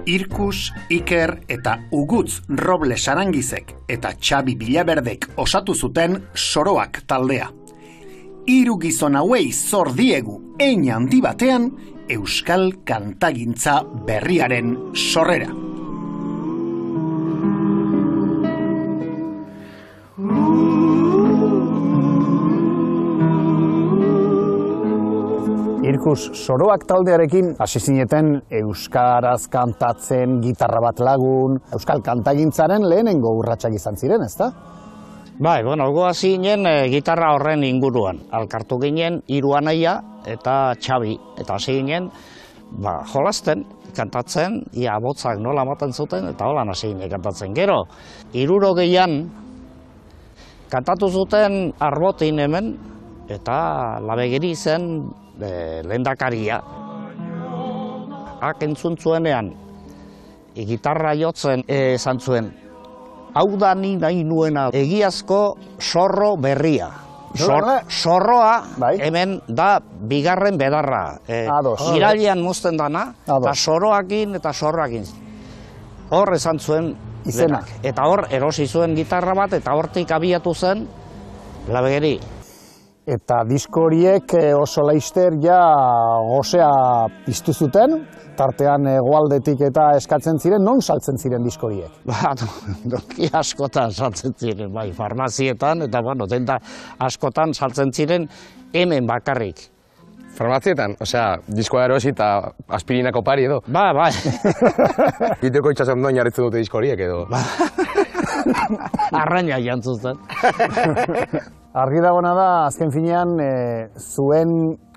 Irkus, Iker eta Ugutz Robles Arangizek eta Xabi Bilaberdek osatu zuten Soroak taldea. Hiru gizon hauei zor diegu hein handi batean euskal kantagintza berriaren sorrera. Irkus Soroak taldearekin hasi zineten euskaraz kantatzen, gitarra bat lagun, euskal kantagintzaren lehenengo urratsak izan ziren, ezta? Bai, goa zinen gitarra horren inguruan. Alkartu ginen hiru anaia eta Xabi. Eta hasi ginen jolasten, kantatzen, ia botzak nola ematen zuten, eta holan hasi ginen kantatzen. Gero, 60an kantatu zuten Arbotin hemen, eta Labegeri zen lehendakaria. Entzun zuenean, gitarra jotzen esan zuen, hau da ni nahi nuena egiazko zorro berria. Zorroa hemen da bigarren bedarra. Irailean mozten dana, eta Soroakin eta Zorroakin. Hor esan zuen izenak. Eta hor erosi zuen gitarra bat, eta hortik abiatu zen Labegeri. Eta disko horiek oso laster ja gozea piztu zuten, tartean hegoaldetik eta eskatzen ziren, non saltzen ziren disko horiek? Doki askotan saltzen ziren, bai, farmazietan, eta denda askotan saltzen ziren hemen bakarrik. Farmazietan? Osea, diskoa erosi eta aspirinako pari edo? Bai. Biteko itxasen doin jarritzen dute disko horiek edo? Arraina jantzuzten. Argi dagoena da, azken finean, zuen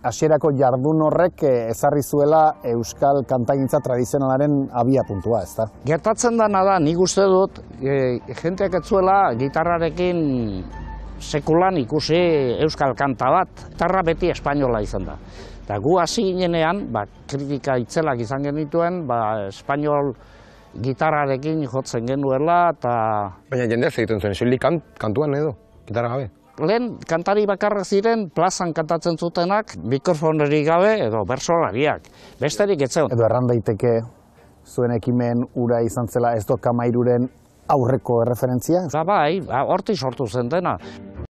hasierako jardun horrek ezarri zuela euskal kantagintza tradizionalaren abiapuntua, ezta? Gertatzen dena da, nik uste dut, jenteak ez zuela gitarrarekin sekulan ikusi euskal kanta bat, gitarra beti espainola izan da. Eta gu hasi ginenean, kritika itzelak izan genituen, espainol gitarrarekin jotzen genuela, eta... Baina jendeak egiten zuen, soilik kantuan edo, gitarra gabe? Lehen kantari bakarrak ziren, plazan kantatzen zutenak, mikrofonerik gabe edo bersolariak. Besterik ez zegoen. Edo erran daiteke zuen ekimen ura izan zela ez dut Kamairuren aurreko erreferentzia? Bai, hortik sortu zen dena.